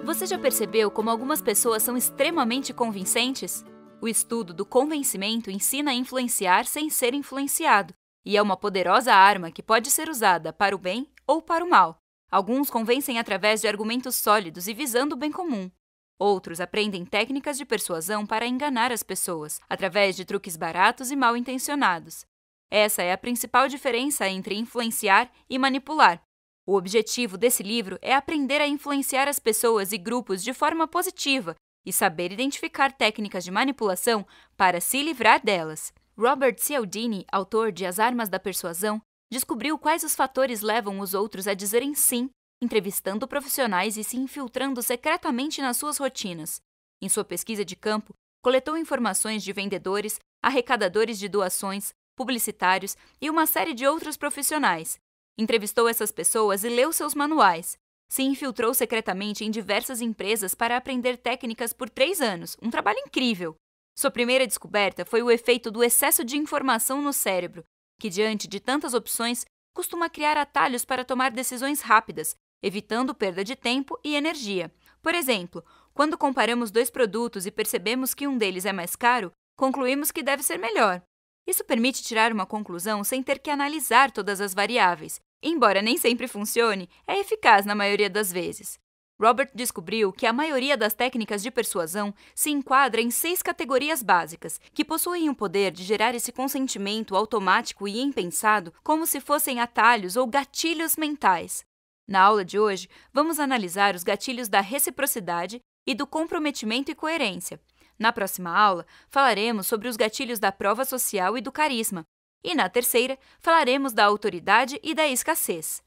Você já percebeu como algumas pessoas são extremamente convincentes? O estudo do convencimento ensina a influenciar sem ser influenciado, e é uma poderosa arma que pode ser usada para o bem ou para o mal. Alguns convencem através de argumentos sólidos e visando o bem comum. Outros aprendem técnicas de persuasão para enganar as pessoas, através de truques baratos e mal intencionados. Essa é a principal diferença entre influenciar e manipular. O objetivo desse livro é aprender a influenciar as pessoas e grupos de forma positiva e saber identificar técnicas de manipulação para se livrar delas. Robert Cialdini, autor de As Armas da Persuasão, descobriu quais os fatores levam os outros a dizerem sim, entrevistando profissionais e se infiltrando secretamente nas suas rotinas. Em sua pesquisa de campo, coletou informações de vendedores, arrecadadores de doações, publicitários e uma série de outros profissionais. Entrevistou essas pessoas e leu seus manuais. Se infiltrou secretamente em diversas empresas para aprender técnicas por 3 anos, um trabalho incrível. Sua primeira descoberta foi o efeito do excesso de informação no cérebro, que, diante de tantas opções, costuma criar atalhos para tomar decisões rápidas, evitando perda de tempo e energia. Por exemplo, quando comparamos 2 produtos e percebemos que um deles é mais caro, concluímos que deve ser melhor. Isso permite tirar uma conclusão sem ter que analisar todas as variáveis. Embora nem sempre funcione, é eficaz na maioria das vezes. Robert descobriu que a maioria das técnicas de persuasão se enquadra em 6 categorias básicas, que possuem o poder de gerar esse consentimento automático e impensado como se fossem atalhos ou gatilhos mentais. Na aula de hoje, vamos analisar os gatilhos da reciprocidade e do comprometimento e coerência. Na próxima aula, falaremos sobre os gatilhos da prova social e do carisma. E na terceira, falaremos da autoridade e da escassez.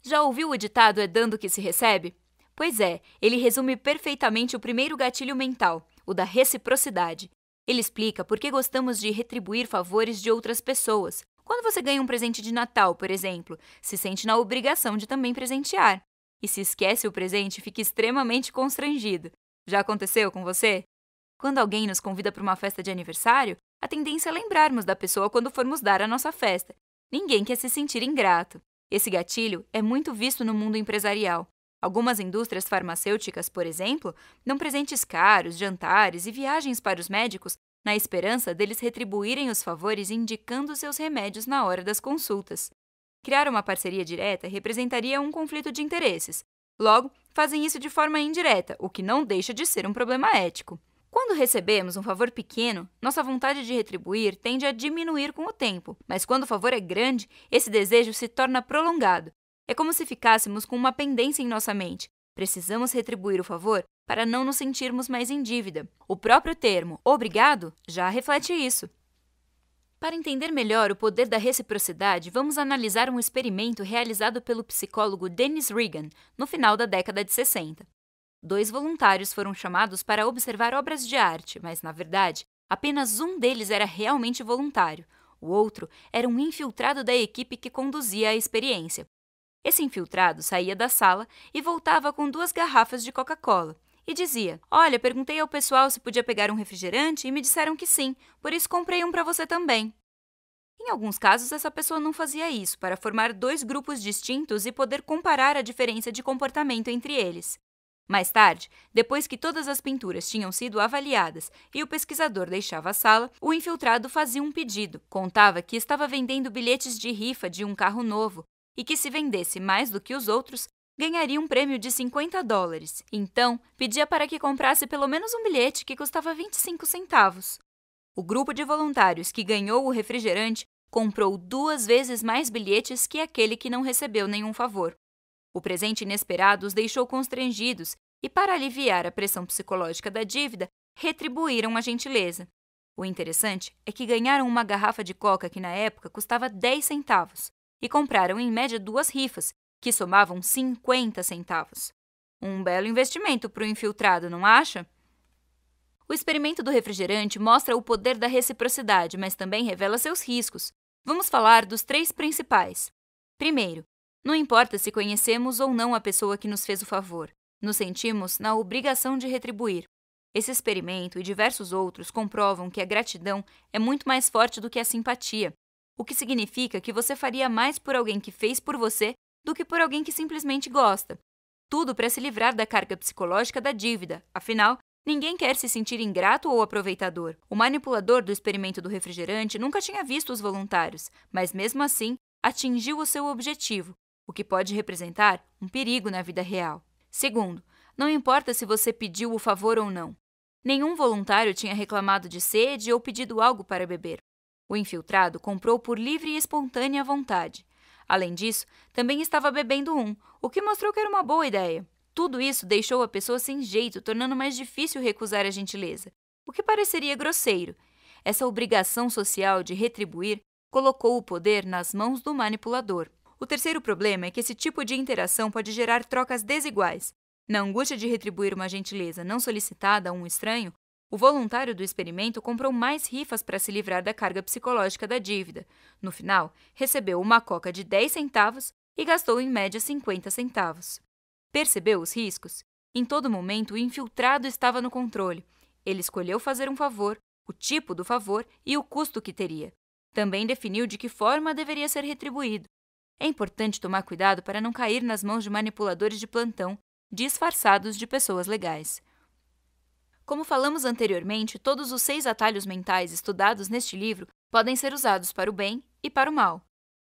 Já ouviu o ditado "é dando que se recebe"? Pois é, ele resume perfeitamente o primeiro gatilho mental, o da reciprocidade. Ele explica por que gostamos de retribuir favores de outras pessoas. Quando você ganha um presente de Natal, por exemplo, se sente na obrigação de também presentear. E se esquece o presente, fica extremamente constrangido. Já aconteceu com você? Quando alguém nos convida para uma festa de aniversário, a tendência é lembrarmos da pessoa quando formos dar a nossa festa. Ninguém quer se sentir ingrato. Esse gatilho é muito visto no mundo empresarial. Algumas indústrias farmacêuticas, por exemplo, dão presentes caros, jantares e viagens para os médicos na esperança deles retribuírem os favores indicando seus remédios na hora das consultas. Criar uma parceria direta representaria um conflito de interesses. Logo, fazem isso de forma indireta, o que não deixa de ser um problema ético. Quando recebemos um favor pequeno, nossa vontade de retribuir tende a diminuir com o tempo, mas quando o favor é grande, esse desejo se torna prolongado. É como se ficássemos com uma pendência em nossa mente. Precisamos retribuir o favor para não nos sentirmos mais em dívida. O próprio termo "obrigado" já reflete isso. Para entender melhor o poder da reciprocidade, vamos analisar um experimento realizado pelo psicólogo Dennis Regan no final da década de 60. 2 voluntários foram chamados para observar obras de arte, mas, na verdade, apenas um deles era realmente voluntário. O outro era um infiltrado da equipe que conduzia a experiência. Esse infiltrado saía da sala e voltava com 2 garrafas de Coca-Cola e dizia: "Olha, perguntei ao pessoal se podia pegar um refrigerante e me disseram que sim, por isso comprei um para você também." Em alguns casos, essa pessoa não fazia isso para formar 2 grupos distintos e poder comparar a diferença de comportamento entre eles. Mais tarde, depois que todas as pinturas tinham sido avaliadas e o pesquisador deixava a sala, o infiltrado fazia um pedido. Contava que estava vendendo bilhetes de rifa de um carro novo e que, se vendesse mais do que os outros, ganharia um prêmio de $50. Então, pedia para que comprasse pelo menos um bilhete que custava 25 centavos. O grupo de voluntários que ganhou o refrigerante comprou 2 vezes mais bilhetes que aquele que não recebeu nenhum favor. O presente inesperado os deixou constrangidos e, para aliviar a pressão psicológica da dívida, retribuíram a gentileza. O interessante é que ganharam uma garrafa de Coca que, na época, custava 10 centavos e compraram, em média, 2 rifas, que somavam 50 centavos. Um belo investimento para o infiltrado, não acha? O experimento do refrigerante mostra o poder da reciprocidade, mas também revela seus riscos. Vamos falar dos 3 principais. Primeiro, não importa se conhecemos ou não a pessoa que nos fez o favor, nos sentimos na obrigação de retribuir. Esse experimento e diversos outros comprovam que a gratidão é muito mais forte do que a simpatia, o que significa que você faria mais por alguém que fez por você do que por alguém que simplesmente gosta. tudo para se livrar da carga psicológica da dívida, afinal, ninguém quer se sentir ingrato ou aproveitador. O manipulador do experimento do refrigerante nunca tinha visto os voluntários, mas mesmo assim, atingiu o seu objetivo, o que pode representar um perigo na vida real. Segundo, não importa se você pediu o favor ou não. Nenhum voluntário tinha reclamado de sede ou pedido algo para beber. O infiltrado comprou por livre e espontânea vontade. Além disso, também estava bebendo o que mostrou que era uma boa ideia. Tudo isso deixou a pessoa sem jeito, tornando mais difícil recusar a gentileza, o que pareceria grosseiro. Essa obrigação social de retribuir colocou o poder nas mãos do manipulador. O terceiro problema é que esse tipo de interação pode gerar trocas desiguais. Na angústia de retribuir uma gentileza não solicitada a um estranho, o voluntário do experimento comprou mais rifas para se livrar da carga psicológica da dívida. No final, recebeu uma coca de 10 centavos e gastou em média 50 centavos. Percebeu os riscos? Em todo momento, o infiltrado estava no controle. Ele escolheu fazer um favor, o tipo do favor e o custo que teria. Também definiu de que forma deveria ser retribuído. É importante tomar cuidado para não cair nas mãos de manipuladores de plantão, disfarçados de pessoas legais. Como falamos anteriormente, todos os 6 atalhos mentais estudados neste livro podem ser usados para o bem e para o mal.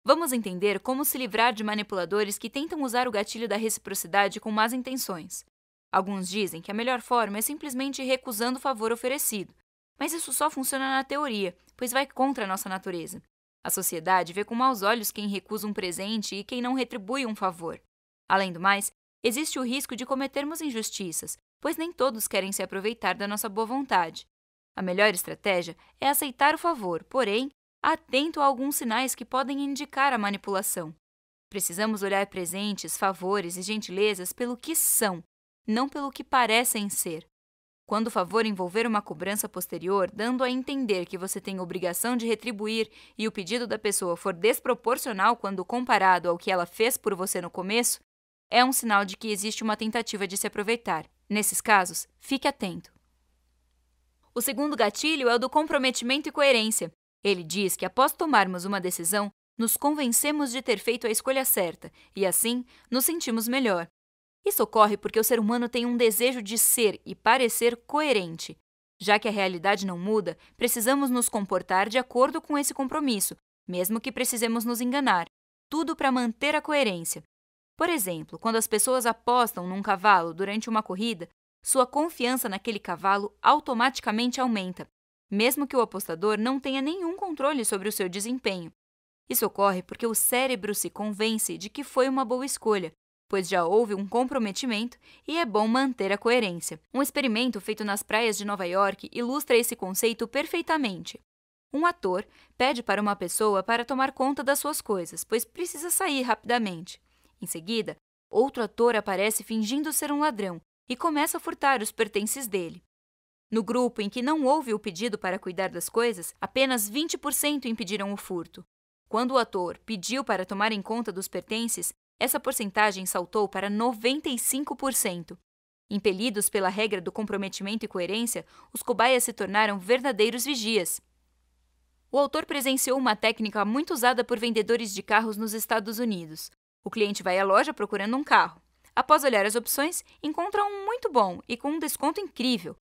Vamos entender como se livrar de manipuladores que tentam usar o gatilho da reciprocidade com más intenções. Alguns dizem que a melhor forma é simplesmente recusando o favor oferecido, mas isso só funciona na teoria, pois vai contra a nossa natureza. A sociedade vê com maus olhos quem recusa um presente e quem não retribui um favor. Além do mais, existe o risco de cometermos injustiças, pois nem todos querem se aproveitar da nossa boa vontade. A melhor estratégia é aceitar o favor, porém, atento a alguns sinais que podem indicar a manipulação. Precisamos olhar presentes, favores e gentilezas pelo que são, não pelo que parecem ser. Quando o favor envolver uma cobrança posterior, dando a entender que você tem obrigação de retribuir e o pedido da pessoa for desproporcional quando comparado ao que ela fez por você no começo, é um sinal de que existe uma tentativa de se aproveitar. Nesses casos, fique atento. O segundo gatilho é o do comprometimento e coerência. Ele diz que após tomarmos uma decisão, nos convencemos de ter feito a escolha certa e, assim, nos sentimos melhor. Isso ocorre porque o ser humano tem um desejo de ser e parecer coerente. Já que a realidade não muda, precisamos nos comportar de acordo com esse compromisso, mesmo que precisemos nos enganar. Tudo para manter a coerência. Por exemplo, quando as pessoas apostam num cavalo durante uma corrida, sua confiança naquele cavalo automaticamente aumenta, mesmo que o apostador não tenha nenhum controle sobre o seu desempenho. Isso ocorre porque o cérebro se convence de que foi uma boa escolha, pois já houve um comprometimento e é bom manter a coerência. Um experimento feito nas praias de Nova York ilustra esse conceito perfeitamente. Um ator pede para uma pessoa para tomar conta das suas coisas, pois precisa sair rapidamente. Em seguida, outro ator aparece fingindo ser um ladrão e começa a furtar os pertences dele. No grupo em que não houve o pedido para cuidar das coisas, apenas 20% impediram o furto. Quando o ator pediu para tomar em conta dos pertences, essa porcentagem saltou para 95%. Impelidos pela regra do comprometimento e coerência, os cobaias se tornaram verdadeiros vigias. O autor presenciou uma técnica muito usada por vendedores de carros nos Estados Unidos. O cliente vai à loja procurando um carro. Após olhar as opções, encontra um muito bom e com um desconto incrível.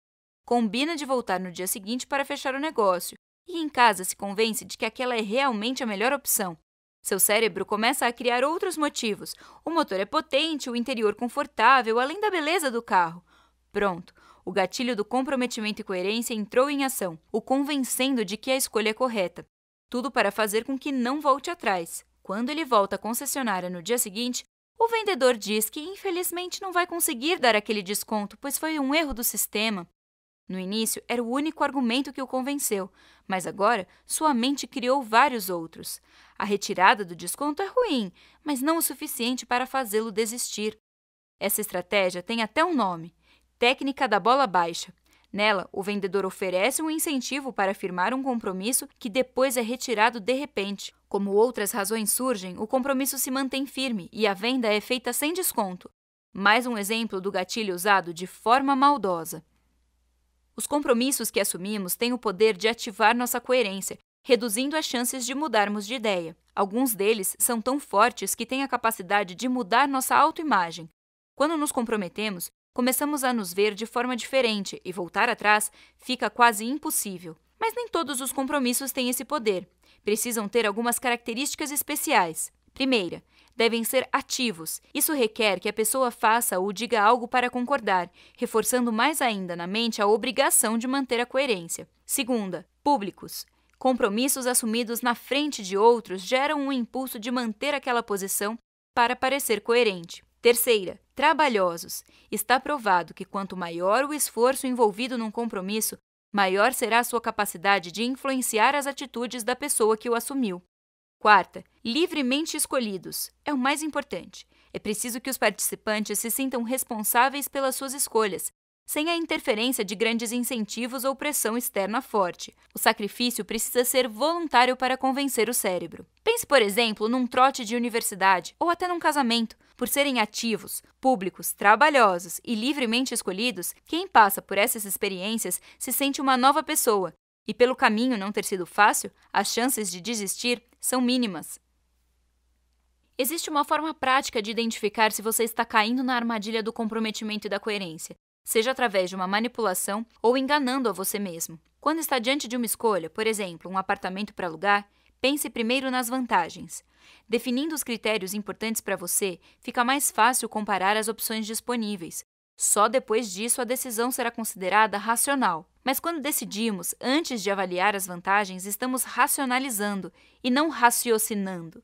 Combina de voltar no dia seguinte para fechar o negócio e em casa se convence de que aquela é realmente a melhor opção. Seu cérebro começa a criar outros motivos. O motor é potente, o interior confortável, além da beleza do carro. Pronto, o gatilho do comprometimento e coerência entrou em ação, o convencendo de que a escolha é correta. Tudo para fazer com que não volte atrás. Quando ele volta à concessionária no dia seguinte, o vendedor diz que infelizmente não vai conseguir dar aquele desconto, pois foi um erro do sistema. No início, era o único argumento que o convenceu, mas agora sua mente criou vários outros. A retirada do desconto é ruim, mas não o suficiente para fazê-lo desistir. Essa estratégia tem até um nome: técnica da bola baixa. Nela, o vendedor oferece um incentivo para firmar um compromisso que depois é retirado de repente. Como outras razões surgem, o compromisso se mantém firme e a venda é feita sem desconto. Mais um exemplo do gatilho usado de forma maldosa. Os compromissos que assumimos têm o poder de ativar nossa coerência, reduzindo as chances de mudarmos de ideia. Alguns deles são tão fortes que têm a capacidade de mudar nossa autoimagem. Quando nos comprometemos, começamos a nos ver de forma diferente e voltar atrás fica quase impossível. Mas nem todos os compromissos têm esse poder. Precisam ter algumas características especiais. Primeira, devem ser ativos. Isso requer que a pessoa faça ou diga algo para concordar, reforçando mais ainda na mente a obrigação de manter a coerência. Segunda, públicos. Compromissos assumidos na frente de outros geram um impulso de manter aquela posição para parecer coerente. Terceira, trabalhosos. Está provado que quanto maior o esforço envolvido num compromisso, maior será a sua capacidade de influenciar as atitudes da pessoa que o assumiu. Quarta, livremente escolhidos. É o mais importante. É preciso que os participantes se sintam responsáveis pelas suas escolhas, sem a interferência de grandes incentivos ou pressão externa forte. O sacrifício precisa ser voluntário para convencer o cérebro. Pense, por exemplo, num trote de universidade ou até num casamento. Por serem ativos, públicos, trabalhosos e livremente escolhidos, quem passa por essas experiências se sente uma nova pessoa. E pelo caminho não ter sido fácil, as chances de desistir são mínimas. Existe uma forma prática de identificar se você está caindo na armadilha do comprometimento e da coerência, seja através de uma manipulação ou enganando a você mesmo. Quando está diante de uma escolha, por exemplo, um apartamento para alugar, pense primeiro nas vantagens. Definindo os critérios importantes para você, fica mais fácil comparar as opções disponíveis. Só depois disso a decisão será considerada racional. Mas quando decidimos, antes de avaliar as vantagens, estamos racionalizando e não raciocinando.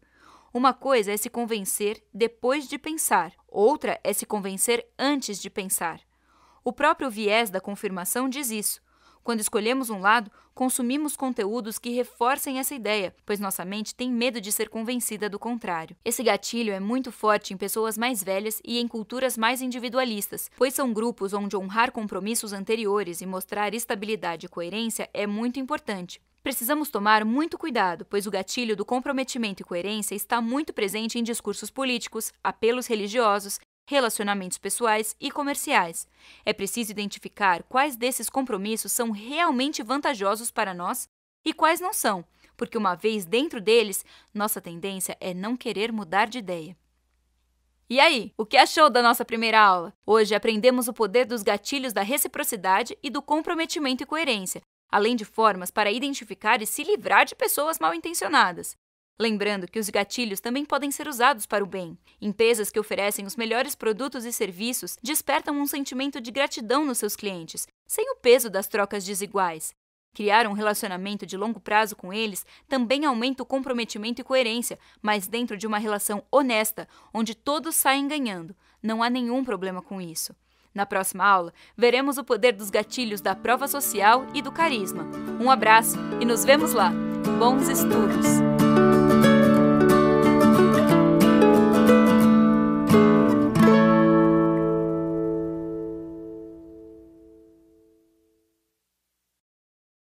Uma coisa é se convencer depois de pensar, outra é se convencer antes de pensar. O próprio viés da confirmação diz isso. Quando escolhemos um lado, consumimos conteúdos que reforcem essa ideia, pois nossa mente tem medo de ser convencida do contrário. Esse gatilho é muito forte em pessoas mais velhas e em culturas mais individualistas, pois são grupos onde honrar compromissos anteriores e mostrar estabilidade e coerência é muito importante. Precisamos tomar muito cuidado, pois o gatilho do comprometimento e coerência está muito presente em discursos políticos, apelos religiosos, relacionamentos pessoais e comerciais. É preciso identificar quais desses compromissos são realmente vantajosos para nós e quais não são, porque uma vez dentro deles, nossa tendência é não querer mudar de ideia. E aí, o que achou da nossa primeira aula? Hoje aprendemos o poder dos gatilhos da reciprocidade e do comprometimento e coerência, além de formas para identificar e se livrar de pessoas mal intencionadas. Lembrando que os gatilhos também podem ser usados para o bem. Empresas que oferecem os melhores produtos e serviços despertam um sentimento de gratidão nos seus clientes, sem o peso das trocas desiguais. Criar um relacionamento de longo prazo com eles também aumenta o comprometimento e coerência, mas dentro de uma relação honesta, onde todos saem ganhando. Não há nenhum problema com isso. Na próxima aula, veremos o poder dos gatilhos da prova social e do carisma. Um abraço e nos vemos lá! Bons estudos!